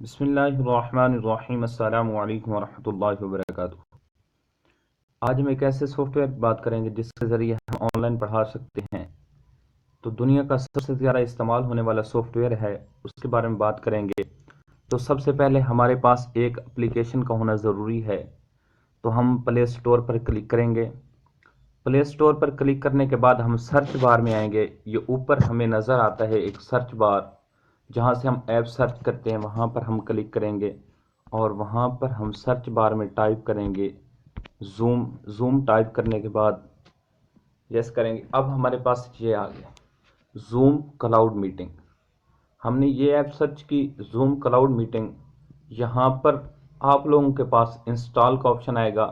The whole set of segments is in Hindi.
बिस्मिल्लाहिर्रहमानिर्रहीम अस्सलामु अलैकुम वरहमतुल्लाहि वबरकातुहू। आज हम एक ऐसे सॉफ्टवेयर की बात करेंगे जिसके ज़रिए हम ऑनलाइन पढ़ा सकते हैं। तो दुनिया का सबसे ज़्यादा इस्तेमाल होने वाला सॉफ्टवेयर है, उसके बारे में बात करेंगे। तो सबसे पहले हमारे पास एक एप्लीकेशन का होना ज़रूरी है। तो हम प्ले स्टोर पर क्लिक करेंगे। प्ले स्टोर पर क्लिक करने के बाद हम सर्च बार में आएंगे। ये ऊपर हमें नज़र आता है एक सर्च बार, जहाँ से हम ऐप सर्च करते हैं वहाँ पर हम क्लिक करेंगे और वहाँ पर हम सर्च बार में टाइप करेंगे ज़ूम। ज़ूम टाइप करने के बाद यस करेंगे। अब हमारे पास ये आ गया ज़ूम क्लाउड मीटिंग। हमने ये ऐप सर्च की ज़ूम क्लाउड मीटिंग। यहाँ पर आप लोगों के पास इंस्टॉल का ऑप्शन आएगा,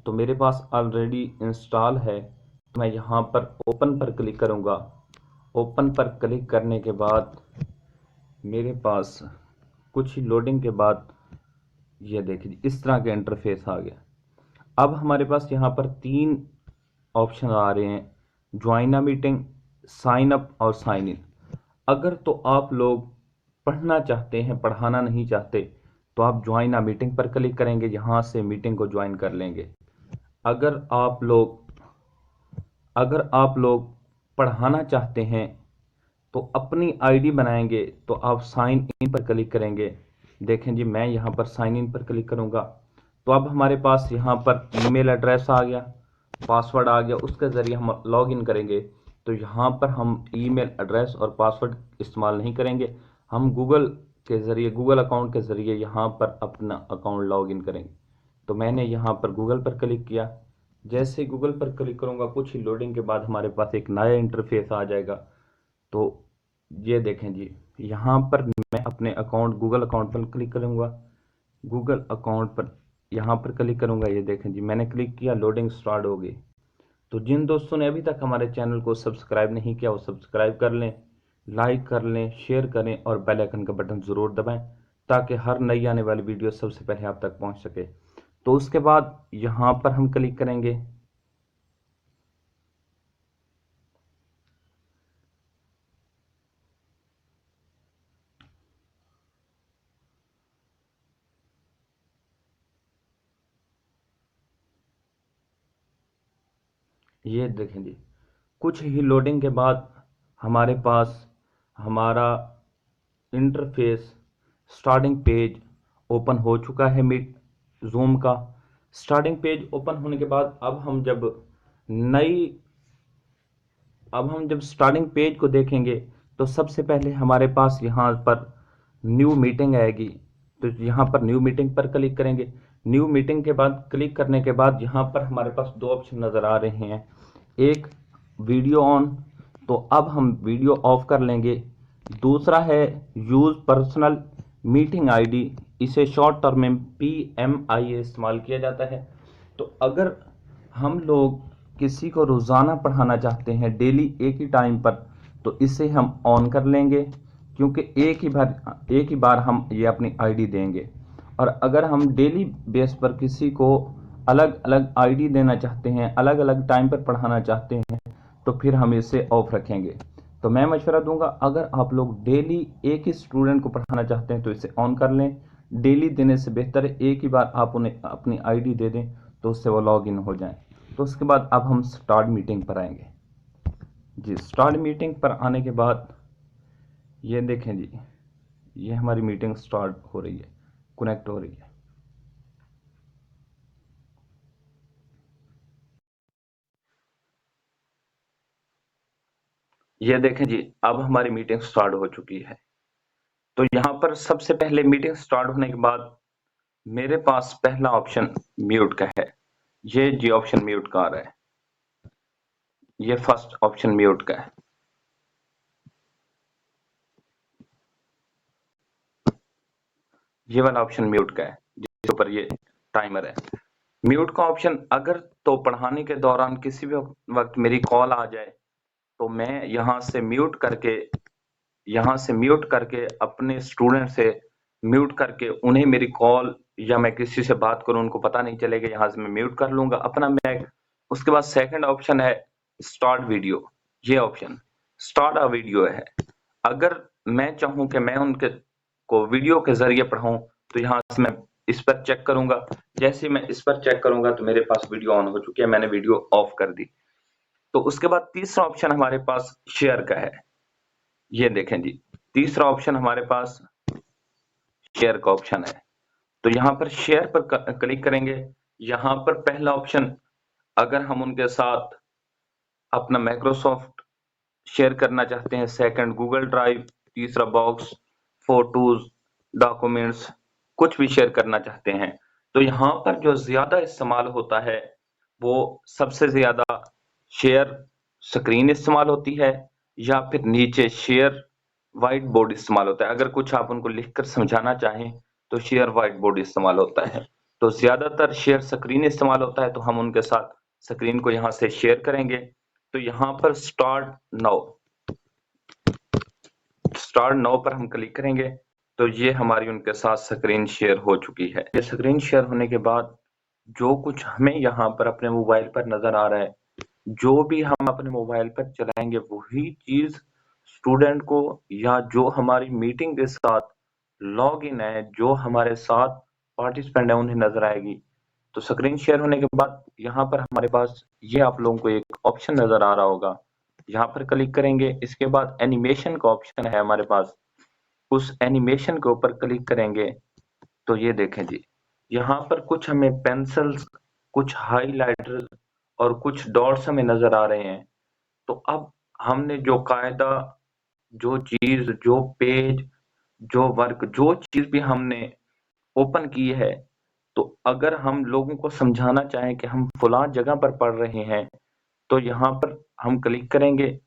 तो मेरे पास ऑलरेडी इंस्टॉल है। तो मैं यहाँ पर ओपन पर क्लिक करूँगा। ओपन पर क्लिक करने के बाद मेरे पास कुछ ही लोडिंग के बाद ये देखिए इस तरह का इंटरफेस आ गया। अब हमारे पास यहाँ पर 3 ऑप्शन आ रहे हैं, join a meeting, sign up और साइन इन। अगर तो आप लोग पढ़ना चाहते हैं, पढ़ाना नहीं चाहते, तो आप ज्वाइन अ मीटिंग पर क्लिक करेंगे, यहाँ से मीटिंग को ज्वाइन कर लेंगे। अगर आप लोग पढ़ाना चाहते हैं तो अपनी आईडी बनाएंगे, तो आप साइन इन पर क्लिक करेंगे। देखें जी, मैं यहाँ पर साइन इन पर क्लिक करूँगा तो अब हमारे पास यहाँ पर ईमेल एड्रेस आ गया, पासवर्ड आ गया, उसके ज़रिए हम लॉग इन करेंगे। तो यहाँ पर हम ईमेल एड्रेस और पासवर्ड इस्तेमाल नहीं करेंगे, हम गूगल अकाउंट के ज़रिए यहाँ पर अपना अकाउंट लॉग इन करेंगे। तो मैंने यहाँ पर गूगल पर क्लिक किया। जैसे ही गूगल पर क्लिक करूँगा, कुछ ही लोडिंग के बाद हमारे पास एक नया इंटरफेस आ जाएगा। तो ये देखें जी, यहाँ पर मैं अपने गूगल अकाउंट पर क्लिक करूँगा। गूगल अकाउंट पर यहाँ पर क्लिक करूँगा। ये देखें जी, मैंने क्लिक किया, लोडिंग स्टार्ट हो गई। तो जिन दोस्तों ने अभी तक हमारे चैनल को सब्सक्राइब नहीं किया वो सब्सक्राइब कर लें, लाइक कर लें, शेयर करें और बेल आइकन का बटन ज़रूर दबाएं, ताकि हर नई आने वाली वीडियो सबसे पहले आप तक पहुंच सके। तो उसके बाद यहाँ पर हम क्लिक करेंगे। ये देखें जी, कुछ ही लोडिंग के बाद हमारे पास हमारा इंटरफेस स्टार्टिंग पेज ओपन हो चुका है। मीट जूम का स्टार्टिंग पेज ओपन होने के बाद नई अब हम जब स्टार्टिंग पेज को देखेंगे तो सबसे पहले हमारे पास यहाँ पर न्यू मीटिंग आएगी। तो यहाँ पर न्यू मीटिंग पर क्लिक करेंगे। न्यू मीटिंग के बाद क्लिक करने के बाद यहाँ पर हमारे पास 2 ऑप्शन नज़र आ रहे हैं, एक वीडियो ऑन, तो अब हम वीडियो ऑफ कर लेंगे। दूसरा है यूज़ पर्सनल मीटिंग आईडी, इसे शॉर्ट टर्म में PMI इस्तेमाल किया जाता है। तो अगर हम लोग किसी को रोज़ाना पढ़ाना चाहते हैं, डेली एक ही टाइम पर, तो इसे हम ऑन कर लेंगे, क्योंकि एक ही बार हम ये अपनी आईडी देंगे। और अगर हम डेली बेस पर किसी को अलग अलग आईडी देना चाहते हैं, अलग अलग टाइम पर पढ़ाना चाहते हैं, तो फिर हम इसे ऑफ रखेंगे। तो मैं मशवरा दूंगा, अगर आप लोग डेली एक ही स्टूडेंट को पढ़ाना चाहते हैं तो इसे ऑन कर लें। डेली देने से बेहतर है एक ही बार आप उन्हें अपनी आईडी दे दें, तो उससे वो लॉग इन हो जाएं। तो उसके बाद अब हम स्टार्ट मीटिंग पर आएंगे जी। स्टार्ट मीटिंग पर आने के बाद ये देखें जी, ये हमारी मीटिंग स्टार्ट हो रही है, कनेक्ट हो रही है। ये देखें जी, अब हमारी मीटिंग स्टार्ट हो चुकी है। तो यहाँ पर सबसे पहले मीटिंग स्टार्ट होने के बाद मेरे पास पहला ऑप्शन म्यूट का है। ये जी ऑप्शन म्यूट का आ रहा है, ये फर्स्ट ऑप्शन म्यूट का है। ये वाला ऑप्शन म्यूट का है जिसके ऊपर ये टाइमर है। म्यूट का ऑप्शन अगर तो पढ़ाने के दौरान किसी भी वक्त मेरी कॉल आ जाए तो मैं यहाँ से म्यूट करके अपने स्टूडेंट से म्यूट करके उन्हें मेरी कॉल या मैं किसी से बात करूं उनको पता नहीं चलेगा, यहाँ से मैं म्यूट कर लूंगा अपना मैक। उसके बाद सेकंड ऑप्शन है स्टार्ट वीडियो। ये ऑप्शन स्टार्ट अ वीडियो है। अगर मैं चाहूं कि मैं को वीडियो के ज़रिए पढ़ाऊँ, तो यहाँ से मैं इस पर चेक करूँगा। जैसे ही मैं इस पर चेक करूँगा तो मेरे पास वीडियो ऑन हो चुकी है, मैंने वीडियो ऑफ कर दी। तो उसके बाद तीसरा ऑप्शन हमारे पास शेयर का है। ये देखें जी, तीसरा ऑप्शन हमारे पास शेयर का ऑप्शन है। तो यहाँ पर शेयर पर क्लिक करेंगे। यहाँ पर पहला ऑप्शन, अगर हम उनके साथ अपना माइक्रोसॉफ्ट शेयर करना चाहते हैं, सेकंड गूगल ड्राइव, तीसरा बॉक्स, फोटोज, डॉक्यूमेंट्स, कुछ भी शेयर करना चाहते हैं, तो यहाँ पर जो ज्यादा इस्तेमाल होता है वो सबसे ज्यादा शेयर स्क्रीन इस्तेमाल होती है, या फिर नीचे शेयर व्हाइट बोर्ड इस्तेमाल होता है। अगर कुछ आप उनको लिखकर समझाना चाहें तो शेयर व्हाइट बोर्ड इस्तेमाल होता है। तो ज्यादातर शेयर स्क्रीन इस्तेमाल होता है, तो हम उनके साथ स्क्रीन को यहाँ से शेयर करेंगे। तो यहाँ पर स्टार्ट नाउ पर हम क्लिक करेंगे, तो ये हमारी उनके साथ स्क्रीन शेयर हो चुकी है। ये स्क्रीन शेयर होने के बाद जो कुछ हमें यहाँ पर अपने मोबाइल पर नजर आ रहा है, जो भी हम अपने मोबाइल पर चलाएंगे वही चीज स्टूडेंट को, या जो हमारी मीटिंग के साथ लॉग इन है, जो हमारे साथ पार्टिसिपेंट है, उन्हें नजर आएगी। तो स्क्रीन शेयर होने के बाद यहाँ पर हमारे पास ये आप लोगों को एक ऑप्शन नजर आ रहा होगा, यहाँ पर क्लिक करेंगे। इसके बाद एनिमेशन का ऑप्शन है हमारे पास, उस एनिमेशन के ऊपर क्लिक करेंगे। तो ये देखें जी, यहाँ पर कुछ हमें पेंसिल्स, कुछ हाइलाइटर और कुछ डॉट्स हमें नजर आ रहे हैं। तो अब हमने जो कायदा, जो चीज, जो पेज, जो वर्क, जो चीज भी हमने ओपन की है, तो अगर हम लोगों को समझाना चाहें कि हम फलां जगह पर पढ़ रहे हैं, तो यहाँ पर हम क्लिक करेंगे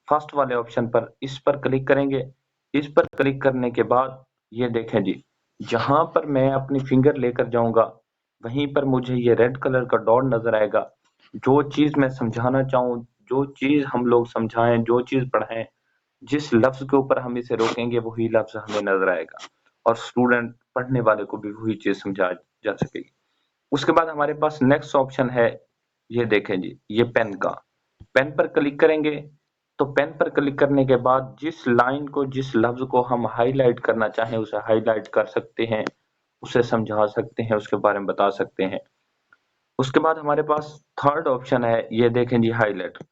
फर्स्ट वाले ऑप्शन पर, इस पर क्लिक करेंगे। इस पर क्लिक करने के बाद ये देखें जी, जहां पर मैं अपनी फिंगर लेकर जाऊंगा वहीं पर मुझे ये रेड कलर का डॉट नजर आएगा। जो चीज मैं समझाना चाहूँ, जो चीज हम लोग समझाएं, जो चीज पढ़ाएं, जिस लफ्ज के ऊपर हम इसे रोकेंगे वही लफ्ज हमें नजर आएगा, और स्टूडेंट पढ़ने वाले को भी वही चीज समझा जा सकेगी। उसके बाद हमारे पास नेक्स्ट ऑप्शन है, ये देखें जी, ये पेन का। पेन पर क्लिक करेंगे, तो पेन पर क्लिक करने के बाद जिस लाइन को, जिस लफ्ज को हम हाईलाइट करना चाहें उसे हाईलाइट कर सकते हैं, उसे समझा सकते हैं, उसके बारे में बता सकते हैं। उसके बाद हमारे पास थर्ड ऑप्शन है, ये देखें जी, हाईलाइट।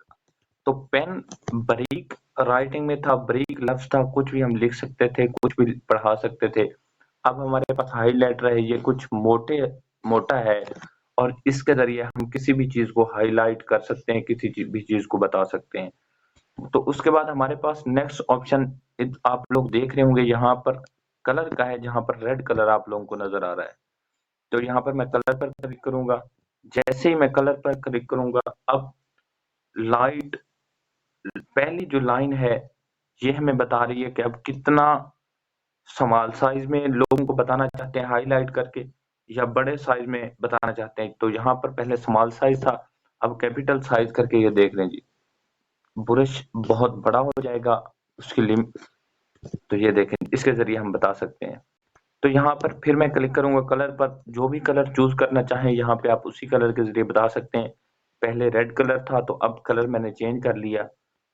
तो पेन बारीक राइटिंग में था, बारीक लफ्ज था, कुछ भी हम लिख सकते थे, कुछ भी पढ़ा सकते थे। अब हमारे पास हाईलाइटर है, ये कुछ मोटा है, और इसके जरिए हम किसी भी चीज को हाईलाइट कर सकते हैं, किसी भी चीज को बता सकते हैं। तो उसके बाद हमारे पास नेक्स्ट ऑप्शन आप लोग देख रहे होंगे, यहाँ पर कलर का है, जहां पर रेड कलर आप लोगों को नजर आ रहा है। तो यहाँ पर मैं कलर पर क्लिक करूंगा। जैसे ही मैं कलर पर क्लिक करूंगा, अब लाइट, पहली जो लाइन है ये हमें बता रही है कि अब कितना स्मॉल साइज में लोगों को बताना चाहते हैं हाईलाइट करके, या बड़े साइज में बताना चाहते हैं। तो यहाँ पर पहले स्मॉल साइज था, अब कैपिटल साइज करके ये देख लें जी, ब्रश बहुत बड़ा हो जाएगा उसकी लिमिट। तो ये देखें, इसके जरिए हम बता सकते हैं। तो यहाँ पर फिर मैं क्लिक करूंगा कलर पर, जो भी कलर चूज करना चाहें यहाँ पे आप उसी कलर के जरिए बता सकते हैं। पहले रेड कलर था, तो अब कलर मैंने चेंज कर लिया।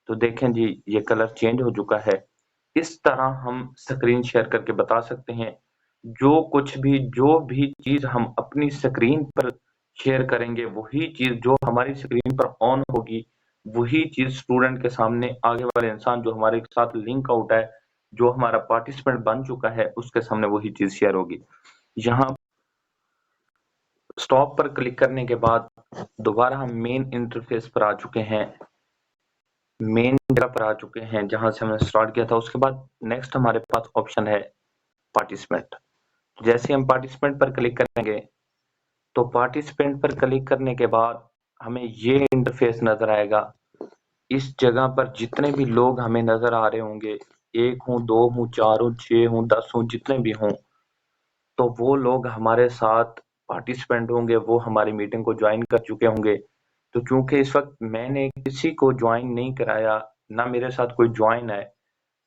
तो देखें जी, ये कलर चेंज हो चुका है। इस तरह हम स्क्रीन शेयर करके बता सकते हैं। जो भी चीज हम अपनी स्क्रीन पर शेयर करेंगे, वही चीज जो हमारी स्क्रीन पर ऑन होगी, वही चीज स्टूडेंट के सामने, आगे वाले इंसान जो हमारे साथ लिंक आउट है, जो हमारा पार्टिसिपेंट बन चुका है, उसके सामने वही चीज शेयर होगी। यहाँ स्टॉप पर क्लिक करने के बाद दोबारा हम मेन इंटरफेस पर आ चुके हैं, मेन जगह पर आ चुके हैं जहां से हमने स्टार्ट किया था। उसके बाद नेक्स्ट हमारे पास ऑप्शन है पार्टिसिपेंट। जैसे हम पार्टिसिपेंट पर क्लिक करेंगे, तो पार्टिसिपेंट पर क्लिक करने के बाद हमें ये इंटरफेस नजर आएगा। इस जगह पर जितने भी लोग हमें नजर आ रहे होंगे, 1 हूँ, 2 हूँ, 4 हूँ, 6 हूँ, 10 हूँ, जितने भी हों, तो वो लोग हमारे साथ पार्टिसिपेंट होंगे, वो हमारी मीटिंग को ज्वाइन कर चुके होंगे। तो चूंकि इस वक्त मैंने किसी को ज्वाइन नहीं कराया, ना मेरे साथ कोई ज्वाइन है,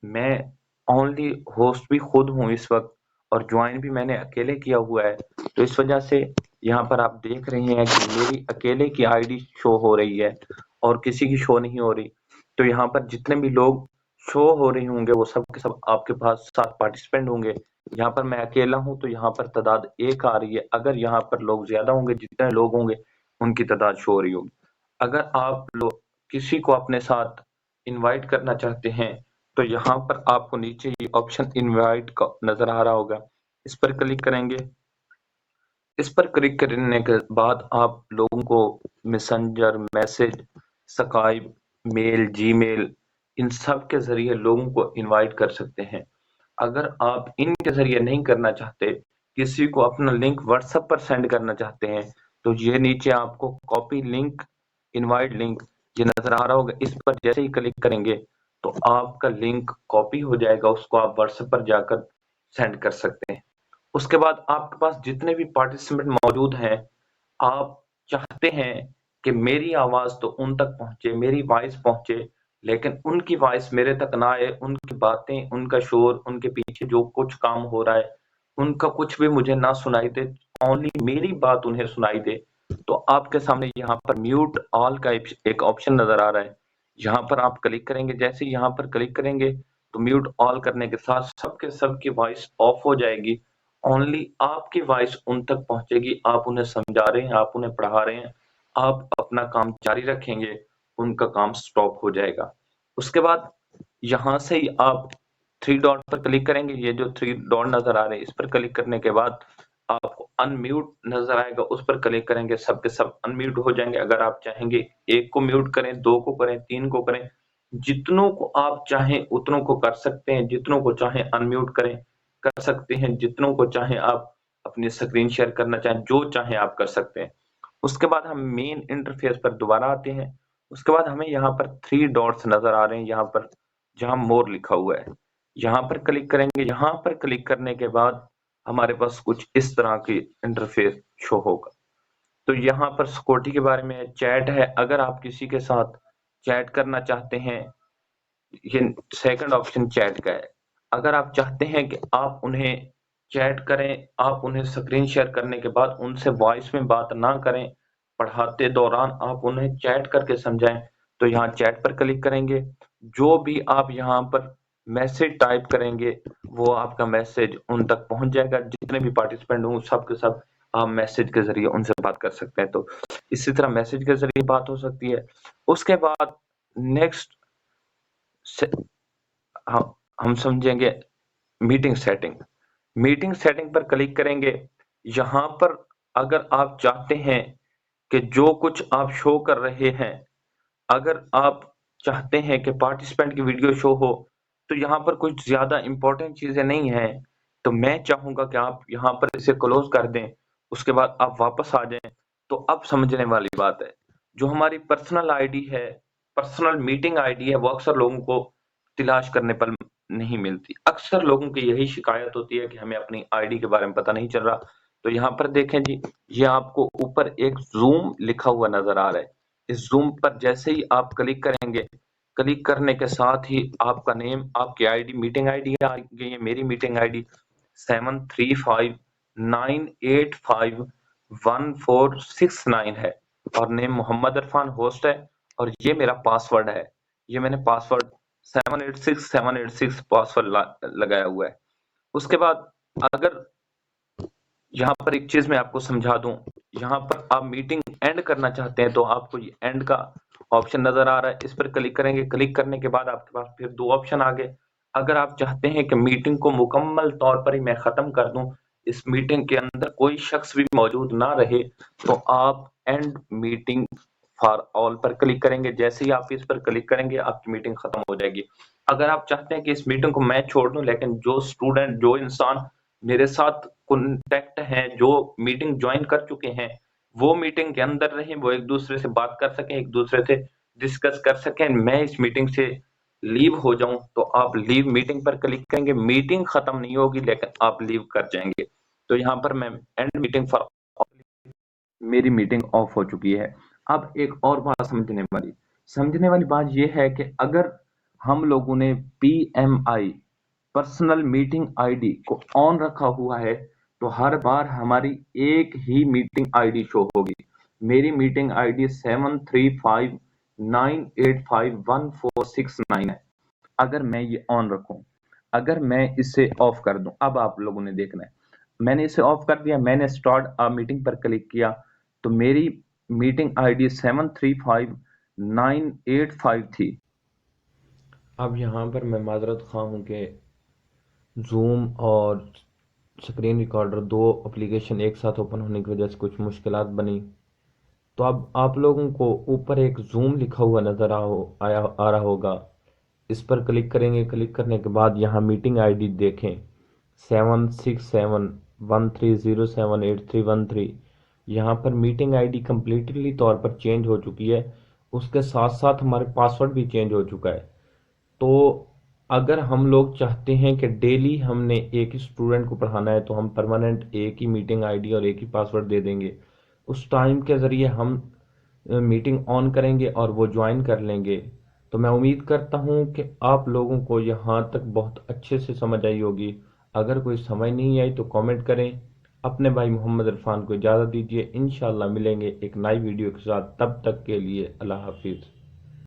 मैं ओनली होस्ट भी खुद हूँ इस वक्त, और ज्वाइन भी मैंने अकेले किया हुआ है। तो इस वजह से यहाँ पर आप देख रहे हैं कि मेरी अकेले की आईडी शो हो रही है और किसी की शो नहीं हो रही। तो यहाँ पर जितने भी लोग शो हो रहे होंगे वो सब के सब आपके पास साथ पार्टिसिपेंट होंगे। यहाँ पर मैं अकेला हूँ तो यहाँ पर तादाद 1 आ रही है। अगर यहाँ पर लोग ज़्यादा होंगे, जितने लोग होंगे उनकी तादाद शो हो रही होगी। अगर आप लोग किसी को अपने साथ इनवाइट करना चाहते हैं, तो यहाँ पर आपको नीचे ये ऑप्शन इनवाइट का नज़र आ रहा होगा, इस पर क्लिक करेंगे। इस पर क्लिक करने के बाद आप लोगों को messenger, message, Skype, mail, Gmail इन सब के ज़रिए लोगों को इनवाइट कर सकते हैं। अगर आप इनके ज़रिए नहीं करना चाहते, किसी को अपना लिंक व्हाट्सएप पर सेंड करना चाहते हैं, तो ये नीचे आपको कॉपी लिंक, इनवाइट लिंक ये नज़र आ रहा होगा। इस पर जैसे ही क्लिक करेंगे, तो आपका लिंक कॉपी हो जाएगा, उसको आप व्हाट्सएप पर जाकर सेंड कर सकते हैं। उसके बाद आपके पास जितने भी पार्टिसिपेंट मौजूद हैं, आप चाहते हैं कि मेरी आवाज़ तो उन तक पहुँचे, मेरी वॉइस पहुँचे, लेकिन उनकी वॉइस मेरे तक ना आए, उनकी बातें, उनका शोर, उनके पीछे जो कुछ काम हो रहा है, उनका कुछ भी मुझे ना सुनाई दे, ओनली मेरी बात उन्हें सुनाई दे। तो आपके सामने यहाँ पर म्यूट ऑल का एक ऑप्शन नज़र आ रहा है। यहाँ पर आप क्लिक करेंगे, जैसे ही यहाँ पर क्लिक करेंगे, तो म्यूट ऑल करने के साथ सबके सबकी वॉइस ऑफ हो जाएगी। ओनली आपकी वॉइस उन तक पहुँचेगी, आप उन्हें समझा रहे हैं, आप उन्हें पढ़ा रहे हैं, आप अपना काम जारी रखेंगे, उनका काम स्टॉप हो जाएगा। उसके बाद यहाँ से ही आप 3 डॉट पर क्लिक करेंगे, ये जो 3 डॉट नज़र आ रहे हैं, इस पर क्लिक करने के बाद आपको अनम्यूट नज़र आएगा, उस पर क्लिक करेंगे, सब के सब अनम्यूट हो जाएँगे। अगर आप चाहेंगे 1 को म्यूट करें, 2 को करें, 3 को करें, जितनों को आप चाहें उतनों को कर सकते हैं, जितनों को चाहें अनम्यूट करें, कर सकते हैं, जितनों को चाहें आप अपनी स्क्रीन शेयर करना चाहें, जो चाहें आप कर सकते हैं। उसके बाद हम मेन इंटरफ़ेस पर दोबारा आते हैं। उसके बाद हमें यहाँ पर 3 डॉट्स नज़र आ रहे हैं, यहाँ पर जहाँ मोर लिखा हुआ है। यहाँ पर क्लिक करेंगे, यहाँ पर क्लिक करने के बाद हमारे पास कुछ इस तरह की इंटरफ़ेस शो होगा। तो यहाँ पर सिक्योरिटी के बारे में चैट है, अगर आप किसी के साथ चैट करना चाहते हैं, ये सेकंड ऑप्शन चैट का है। अगर आप चाहते हैं कि आप उन्हें चैट करें, आप उन्हें स्क्रीन शेयर करने के बाद उनसे वॉइस में बात ना करें, पढ़ाते दौरान आप उन्हें चैट करके समझाएँ, तो यहाँ चैट पर क्लिक करेंगे। जो भी आप यहाँ पर मैसेज टाइप करेंगे, वो आपका मैसेज उन तक पहुँच जाएगा। जितने भी पार्टिसिपेंट हों, सब के सब आप मैसेज के ज़रिए उनसे बात कर सकते हैं। तो इसी तरह मैसेज के ज़रिए बात हो सकती है। उसके बाद नेक्स्ट से हम समझेंगे मीटिंग सेटिंग। मीटिंग सेटिंग पर क्लिक करेंगे। यहाँ पर अगर आप चाहते हैं कि जो कुछ आप शो कर रहे हैं, अगर आप चाहते हैं कि पार्टिसिपेंट की वीडियो शो हो, तो यहाँ पर कुछ ज़्यादा इम्पोर्टेंट चीज़ें नहीं हैं। तो मैं चाहूँगा कि आप यहाँ पर इसे क्लोज़ कर दें, उसके बाद आप वापस आ जाएँ, तो अब समझने वाली बात है। जो हमारी पर्सनल आईडी है, पर्सनल मीटिंग आईडी है, वो अक्सर लोगों को तलाश करने पर नहीं मिलती। अक्सर लोगों की यही शिकायत होती है कि हमें अपनी आईडी के बारे में पता नहीं चल रहा। तो यहाँ पर देखें जी, ये आपको ऊपर एक ज़ूम लिखा हुआ नज़र आ रहा है। इस ज़ूम पर जैसे ही आप क्लिक करेंगे, क्लिक करने के साथ ही आपका नेम, आपकी आईडी, मीटिंग आईडी आ गई है। मेरी मीटिंग आईडी 7359851469 है और नेम मोहम्मद इरफान होस्ट है और ये मेरा पासवर्ड है। ये मैंने पासवर्ड 786 पासवर्ड लगाया हुआ है। उसके बाद अगर यहाँ पर एक चीज मैं आपको समझा दूं, यहाँ पर आप मीटिंग एंड करना चाहते हैं तो आपको ये एंड का ऑप्शन नजर आ रहा है, इस पर क्लिक करेंगे। क्लिक करने के बाद आपके पास फिर 2 ऑप्शन आ गए। अगर आप चाहते हैं कि मीटिंग को मुकम्मल तौर पर ही मैं खत्म कर दूं, इस मीटिंग के अंदर कोई शख्स भी मौजूद ना रहे, तो आप एंड मीटिंग फॉर ऑल पर क्लिक करेंगे। जैसे ही आप इस पर क्लिक करेंगे, आपकी मीटिंग खत्म हो जाएगी। अगर आप चाहते हैं कि इस मीटिंग को मैं छोड़ दूं, लेकिन जो स्टूडेंट, जो इंसान मेरे साथ कॉन्टैक्ट हैं, जो मीटिंग ज्वाइन कर चुके हैं, वो मीटिंग के अंदर रहें, वो एक दूसरे से बात कर सकें, एक दूसरे से डिस्कस कर सकें, मैं इस मीटिंग से लीव हो जाऊं, तो आप लीव मीटिंग पर क्लिक करेंगे। मीटिंग खत्म नहीं होगी, लेकिन आप लीव कर जाएंगे। तो यहाँ पर मैं एंड मीटिंग फॉर, मेरी मीटिंग ऑफ हो चुकी है। अब एक और बात समझने वाली बात यह है कि अगर हम लोगों ने PMI, पर्सनल मीटिंग आईडी को ऑन रखा हुआ है, तो हर बार हमारी एक ही मीटिंग आईडी शो होगी। मेरी मीटिंग आईडी 7359851469 है, अगर मैं ये ऑन रखूं। अगर मैं इसे ऑफ कर दूं, अब आप लोगों ने देखना है, मैंने इसे ऑफ कर दिया, मैंने स्टार्ट अ मीटिंग पर क्लिक किया, तो मेरी मीटिंग आईडी 735985 थी। अब यहाँ पर मैं माजरत खा हूँ कि जूम और स्क्रीन रिकॉर्डर दो एप्लीकेशन एक साथ ओपन होने की वजह से कुछ मुश्किलात बनी। तो अब आप लोगों को ऊपर एक जूम लिखा हुआ नज़र आ रहा होगा, इस पर क्लिक करेंगे। क्लिक करने के बाद यहाँ मीटिंग आईडी देखें 7671307813। यहाँ पर मीटिंग आईडी कम्प्लीटली तौर पर चेंज हो चुकी है, उसके साथ साथ हमारे पासवर्ड भी चेंज हो चुका है। तो अगर हम लोग चाहते हैं कि डेली हमने एक ही स्टूडेंट को पढ़ाना है, तो हम परमानेंट एक ही मीटिंग आईडी और एक ही पासवर्ड दे देंगे। उस टाइम के ज़रिए हम मीटिंग ऑन करेंगे और वो ज्वाइन कर लेंगे। तो मैं उम्मीद करता हूँ कि आप लोगों को यहाँ तक बहुत अच्छे से समझ आई होगी। अगर कोई समझ नहीं आई तो कमेंट करें। अपने भाई मोहम्मद इरफान को इजाज़त दीजिए। इंशाल्लाह मिलेंगे एक नई वीडियो के साथ, तब तक के लिए अल्लाह हाफिज़।